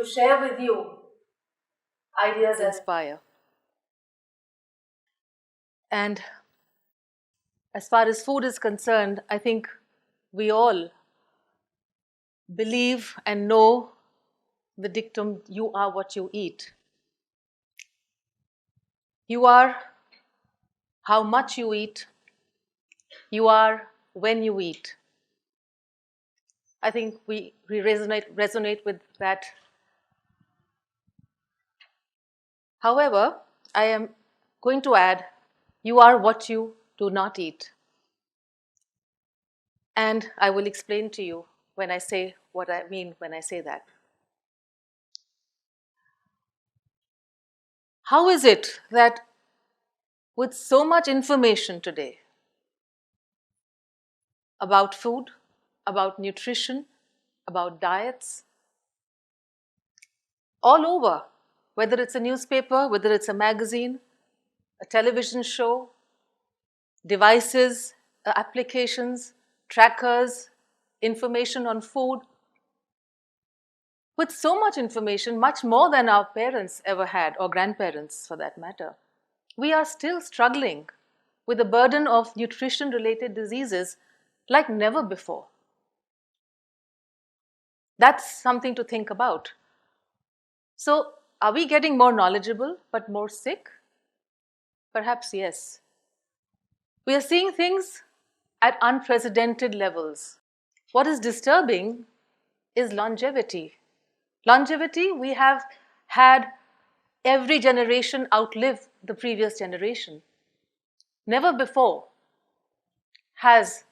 to share with you ideas and inspire. And as far as food is concerned, I think we all believe and know the dictum, you are what you eat. You are how much you eat. You are when you eat. I think we resonate with that. However, I am going to add, you are what you do not eat. And I will explain to you when I say what I mean when I say that. How is it that with so much information today about food, about nutrition, about diets, all over, whether it's a newspaper, whether it's a magazine, a television show, devices, applications, trackers, information on food, with so much information, much more than our parents ever had, or grandparents for that matter, we are still struggling with the burden of nutrition-related diseases like never before. That's something to think about. So, are we getting more knowledgeable but more sick? Perhaps yes. We are seeing things at unprecedented levels. What is disturbing is longevity. Longevity, we have had every generation outlive the previous generation. Never before have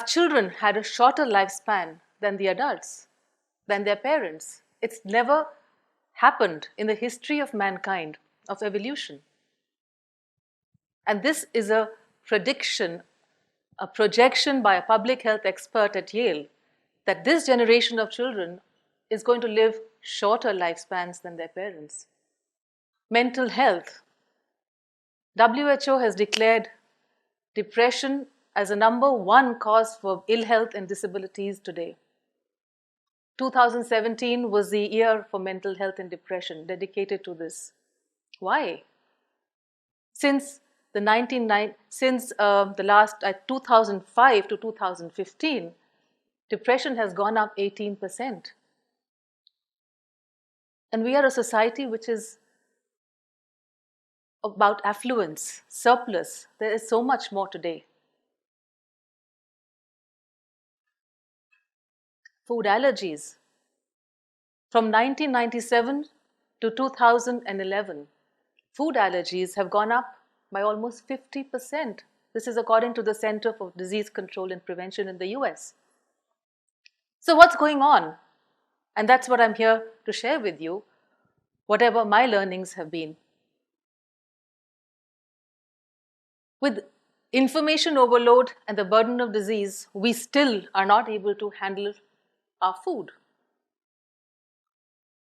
children had a shorter lifespan than the adults, than their parents. It's never happened in the history of mankind, of evolution. And this is a prediction, a projection by a public health expert at Yale, that this generation of children is going to live shorter lifespans than their parents. Mental health. WHO has declared depression as a #1 cause for ill health and disabilities today. 2017 was the year for mental health and depression dedicated to this. Why? Since the 2005 to 2015, depression has gone up 18%. And we are a society which is about affluence, surplus. There is so much more today. Food allergies. From 1997 to 2011, food allergies have gone up by almost 50%. This is according to the Centre for Disease Control and Prevention in the US. So what's going on? And that's what I'm here to share with you, whatever my learnings have been. With information overload and the burden of disease, we still are not able to handle our food.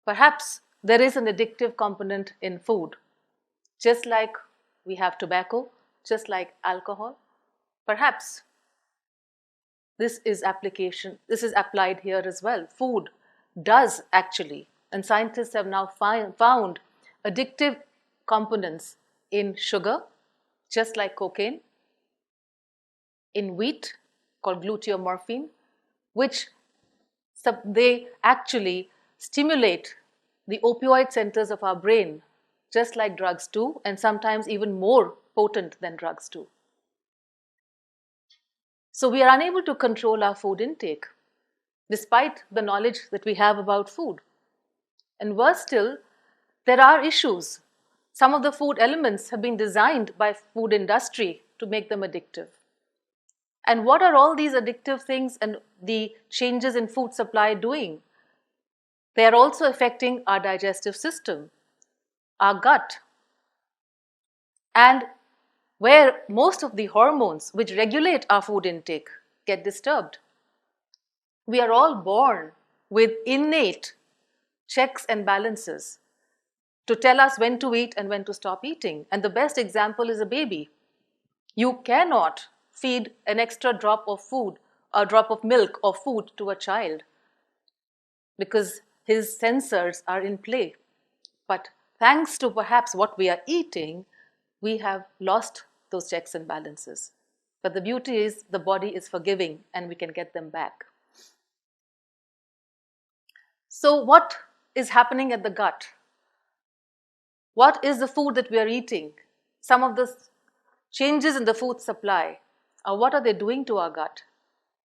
Perhaps there is an addictive component in food, just like we have tobacco, just like alcohol. Perhaps this is applied here as well. Food does actually, and scientists have now found addictive components in sugar, just like cocaine, in wheat, called gluteomorphine, which they actually stimulate the opioid centers of our brain, just like drugs do, and sometimes even more potent than drugs do. So we are unable to control our food intake, despite the knowledge that we have about food. And worse still, there are issues. Some of the food elements have been designed by food industry to make them addictive. And what are all these addictive things and the changes in food supply doing? They are also affecting our digestive system, our gut, and where most of the hormones which regulate our food intake get disturbed. We are all born with innate checks and balances to tell us when to eat and when to stop eating. And the best example is a baby. You cannot feed an extra drop of food, a drop of milk or food to a child. because his sensors are in play. But thanks to perhaps what we are eating, we have lost those checks and balances. But the beauty is the body is forgiving and we can get them back. So what is happening at the gut? What is the food that we are eating? Some of the changes in the food supply, what are they doing to our gut?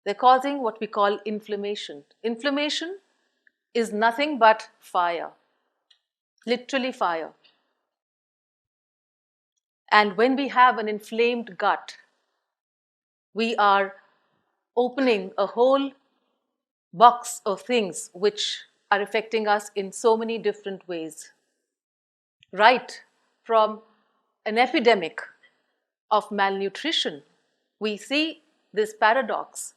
They're causing what we call inflammation. Inflammation is nothing but fire, literally fire. And when we have an inflamed gut, we are opening a whole box of things which are affecting us in so many different ways. Right from an epidemic of malnutrition, we see this paradox,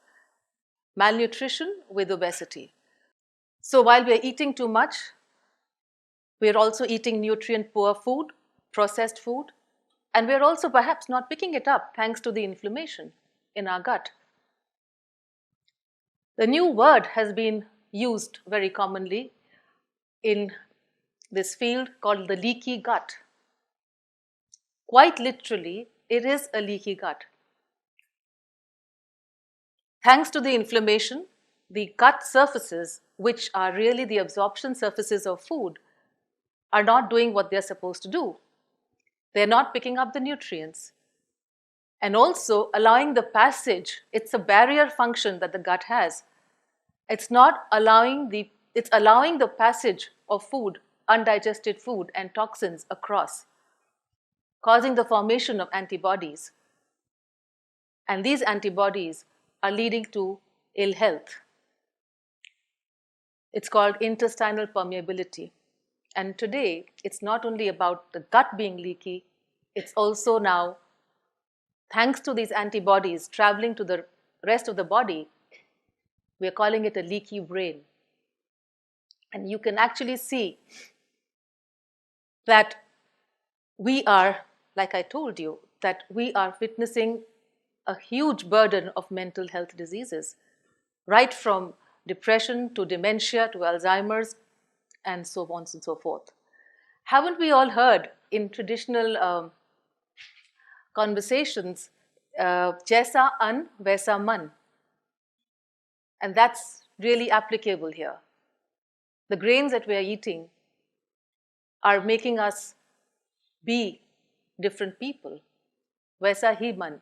malnutrition with obesity. So while we are eating too much, we are also eating nutrient-poor food, processed food, and we are also perhaps not picking it up thanks to the inflammation in our gut. The new word has been used very commonly in this field called the leaky gut. Quite literally, it is a leaky gut. Thanks to the inflammation, the gut surfaces, which are really the absorption surfaces of food, are not doing what they're supposed to do. They're not picking up the nutrients. And also allowing the passage, it's a barrier function that the gut has. It's allowing the passage of food, undigested food and toxins across, causing the formation of antibodies. And these antibodies are leading to ill health. It's called intestinal permeability. And today, it's not only about the gut being leaky, it's also now, thanks to these antibodies traveling to the rest of the body, we are calling it a leaky brain. And you can actually see that we are, like I told you, that we are witnessing a huge burden of mental health diseases, right from depression to dementia to Alzheimer's and so on and so forth. Haven't we all heard in traditional conversations, jaisa an, vaisa man? And that's really applicable here. The grains that we are eating are making us be different people. Vaisa hi man.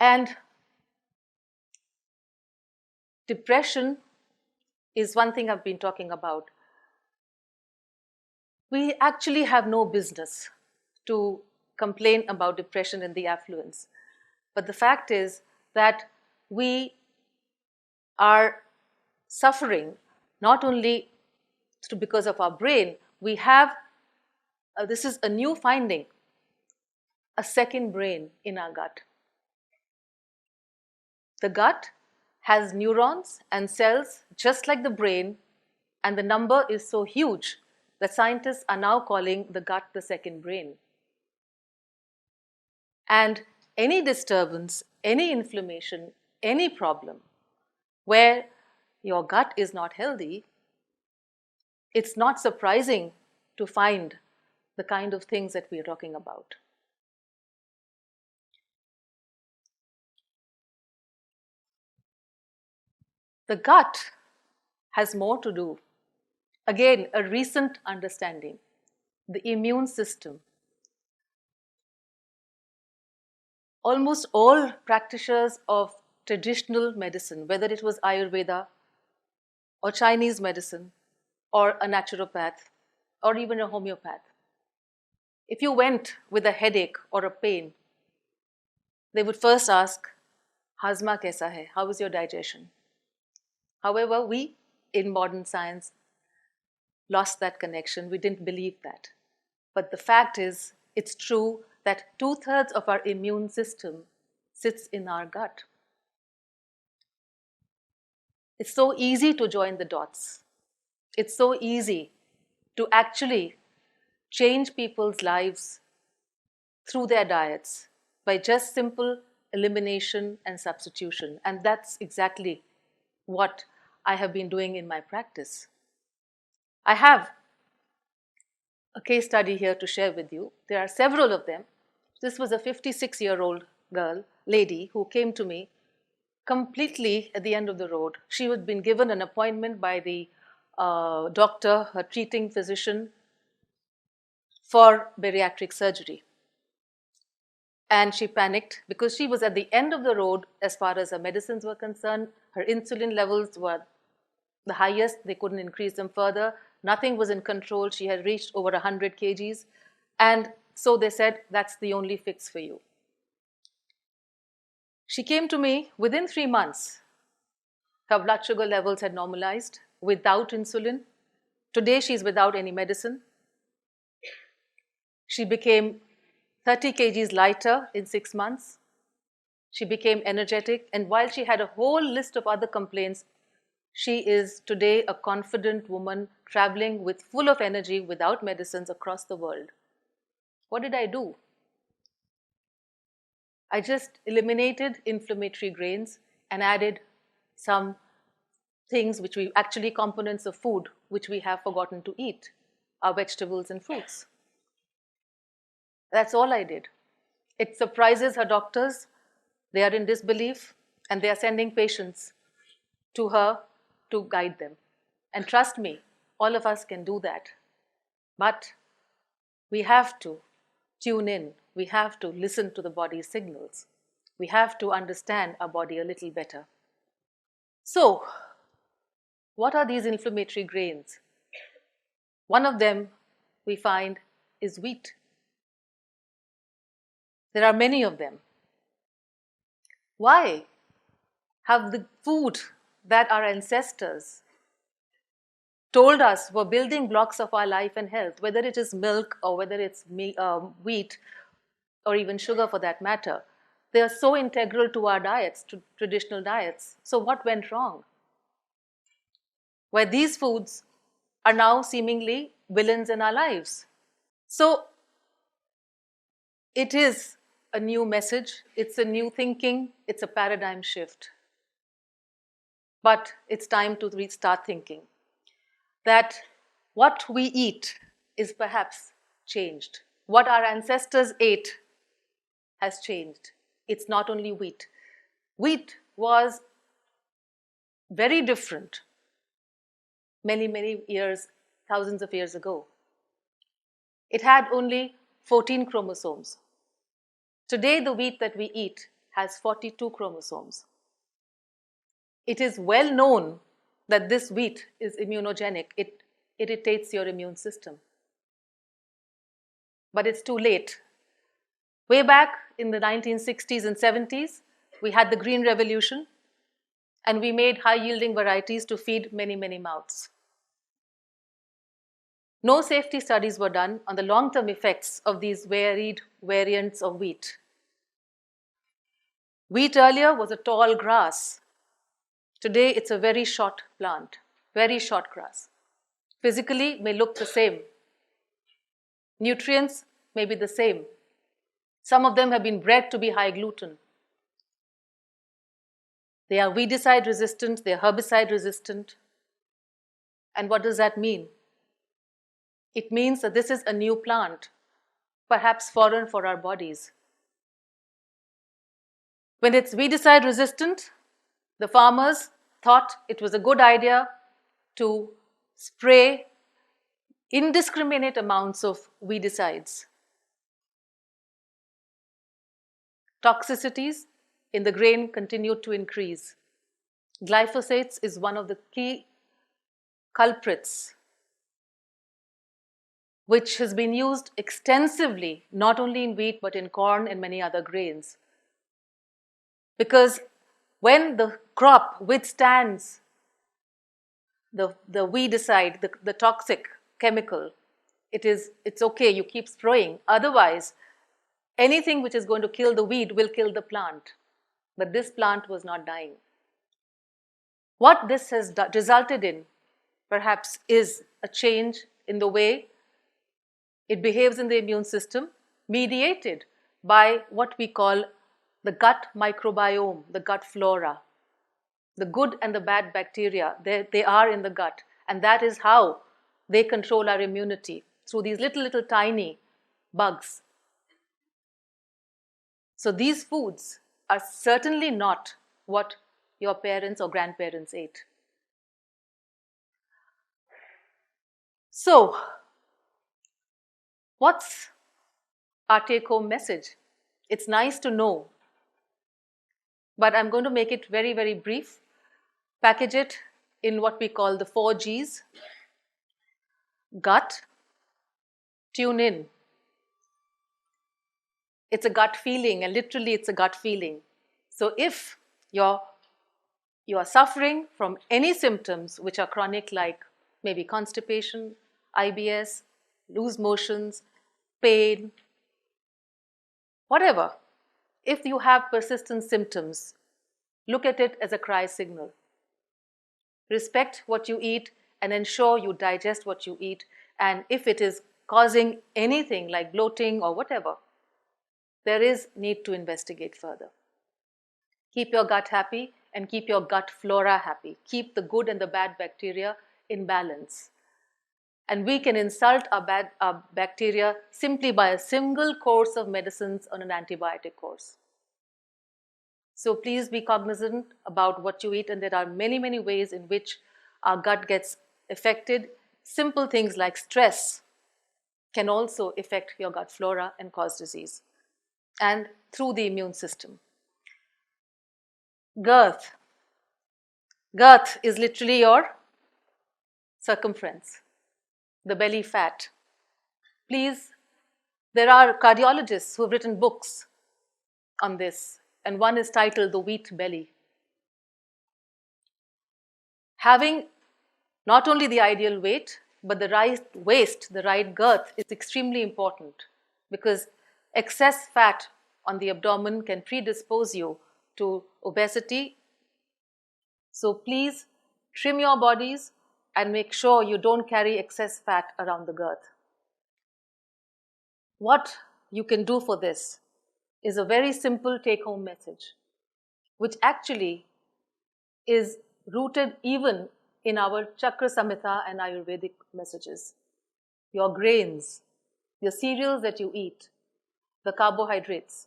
And depression is one thing I've been talking about. We actually have no business to complain about depression in the affluence. But the fact is that we are suffering not only because of our brain, we have, this is a new finding, a second brain in our gut. The gut has neurons and cells just like the brain, and the number is so huge that scientists are now calling the gut the second brain. And any disturbance, any inflammation, any problem where your gut is not healthy, it's not surprising to find the kind of things that we are talking about. The gut has more to do. Again, a recent understanding, the immune system. Almost all practitioners of traditional medicine, whether it was Ayurveda or Chinese medicine or a naturopath or even a homeopath, if you went with a headache or a pain, they would first ask, Hazma kaisa hai? How is your digestion? However, we in modern science lost that connection. We didn't believe that. But the fact is, it's true that 2/3 of our immune system sits in our gut. It's so easy to join the dots. It's so easy to actually change people's lives through their diets by just simple elimination and substitution. And that's exactly what I have been doing in my practice. I have a case study here to share with you. There are several of them. This was a 56-year-old lady, who came to me completely at the end of the road. She had been given an appointment by the doctor, her treating physician, for bariatric surgery. And she panicked because she was at the end of the road as far as her medicines were concerned. Her insulin levels were the highest. They couldn't increase them further. Nothing was in control. She had reached over 100 kgs. And so they said, that's the only fix for you. She came to me within 3 months. Her blood sugar levels had normalized without insulin. Today, she's without any medicine. She became 30 kgs lighter in 6 months. She became energetic. And while she had a whole list of other complaints, she is today a confident woman traveling with full of energy without medicines across the world. What did I do? I just eliminated inflammatory grains and added some things which we actually components of food which we have forgotten to eat, our vegetables and fruits. That's all I did. It surprises her doctors. They are in disbelief and they are sending patients to her to guide them. And trust me, all of us can do that. But we have to tune in. We have to listen to the body's signals. We have to understand our body a little better. So, what are these inflammatory grains? One of them we find is wheat. There are many of them. Why have the food that our ancestors told us were building blocks of our life and health, whether it is milk or whether it's wheat or even sugar for that matter, they are so integral to our diets, to traditional diets. So what went wrong? Where these foods are now seemingly villains in our lives. So it is a new message, it's a new thinking, it's a paradigm shift. But it's time to restart thinking that what we eat is perhaps changed. What our ancestors ate has changed. It's not only wheat. Wheat was very different many, many years, thousands of years ago. It had only 14 chromosomes. Today, the wheat that we eat has 42 chromosomes. It is well known that this wheat is immunogenic. It irritates your immune system. But it's too late. Way back in the 1960s and 70s, we had the Green Revolution, and we made high-yielding varieties to feed many, many mouths. No safety studies were done on the long-term effects of these varied variants of wheat. Wheat earlier was a tall grass. Today, it's a very short plant, very short grass. Physically, may look the same. Nutrients may be the same. Some of them have been bred to be high gluten. They are weedicide resistant, they are herbicide resistant. And what does that mean? It means that this is a new plant, perhaps foreign for our bodies. When it's weedicide resistant, the farmers thought it was a good idea to spray indiscriminate amounts of weedicides. Toxicities in the grain continued to increase. Glyphosate is one of the key culprits which has been used extensively, not only in wheat but in corn and many other grains. Because when the crop withstands the weedicide, the toxic chemical, it's okay, you keep spraying. Otherwise, anything which is going to kill the weed will kill the plant. But this plant was not dying. What this has resulted in, perhaps, is a change in the way it behaves in the immune system, mediated by what we call the gut microbiome, the gut flora. The good and the bad bacteria, they are in the gut. And that is how they control our immunity, through these little tiny bugs. So these foods are certainly not what your parents or grandparents ate. So, what's our take-home message? It's nice to know, but I'm going to make it very, very brief. Package it in what we call the 4 Gs. Gut, tune in. It's a gut feeling, and literally it's a gut feeling. So if you are suffering from any symptoms which are chronic, like maybe constipation, IBS, loose motions, pain, whatever, if you have persistent symptoms, look at it as a cry signal. Respect what you eat and ensure you digest what you eat. And if it is causing anything like bloating or whatever, there is need to investigate further. Keep your gut happy and keep your gut flora happy. Keep the good and the bad bacteria in balance. And we can insult our bacteria simply by a single course of medicines on an antibiotic course. So please be cognizant about what you eat, and there are many, many ways in which our gut gets affected. Simple things like stress can also affect your gut flora and cause disease, and through the immune system. Girth. Girth is literally your circumference, the belly fat. Please, there are cardiologists who have written books on this, and one is titled The Wheat Belly. Having not only the ideal weight, but the right waist, the right girth is extremely important, because excess fat on the abdomen can predispose you to obesity. So please trim your bodies and make sure you don't carry excess fat around the girth. What you can do for this is a very simple take-home message, which actually is rooted even in our Chakra Samhita and Ayurvedic messages. Your grains, your cereals that you eat, the carbohydrates,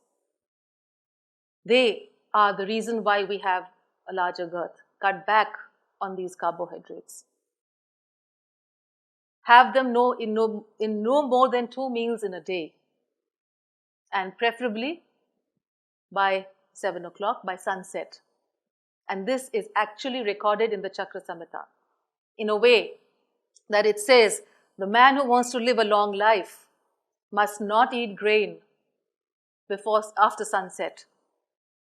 they are the reason why we have a larger girth. Cut back on these carbohydrates. Have them in no more than 2 meals in a day, and preferably by 7 o'clock, by sunset. And this is actually recorded in the Chakra Samhita in a way that it says the man who wants to live a long life must not eat grain after sunset,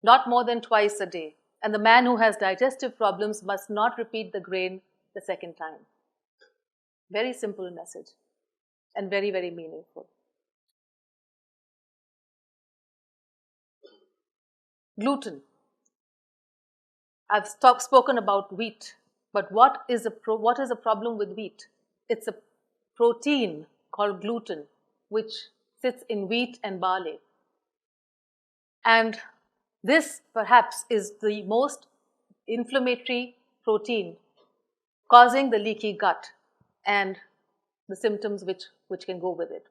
not more than twice a day. And the man who has digestive problems must not repeat the grain the second time. Very simple message and very, very meaningful. Gluten. I've spoken about wheat, but what is a problem with wheat? It's a protein called gluten, which sits in wheat and barley. And this perhaps is the most inflammatory protein, causing the leaky gut and the symptoms which can go with it.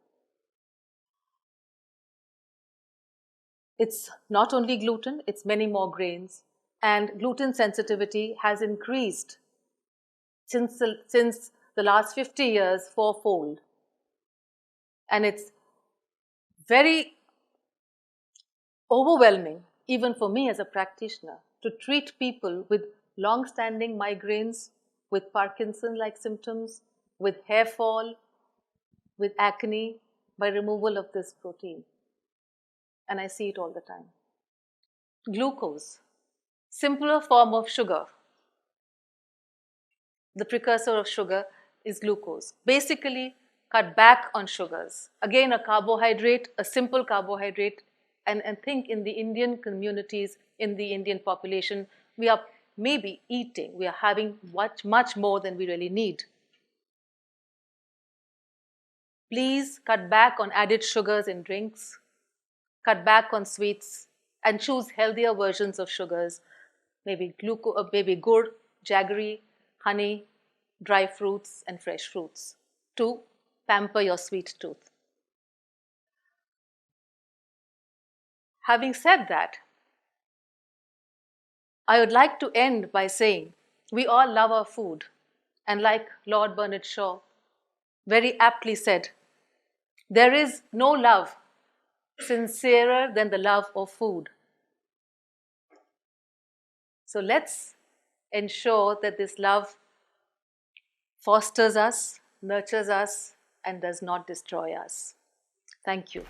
It's not only gluten, it's many more grains. And gluten sensitivity has increased since the last 50 years fourfold. And it's very overwhelming, even for me as a practitioner, to treat people with long-standing migraines, with Parkinson-like symptoms, with hair fall, with acne, by removal of this protein. And I see it all the time. Glucose, simpler form of sugar. The precursor of sugar is glucose. Basically, cut back on sugars. Again, a carbohydrate, a simple carbohydrate, and think in the Indian communities, in the Indian population, we are maybe eating, we are having much more than we really need. Please cut back on added sugars in drinks, cut back on sweets, and choose healthier versions of sugars. maybe maybe gur, jaggery, honey, dry fruits, and fresh fruits to pamper your sweet tooth. Having said that, I would like to end by saying we all love our food, and like Lord Bernard Shaw very aptly said, there is no love sincerer than the love of food. So let's ensure that this love fosters us, nurtures us, and does not destroy us. Thank you.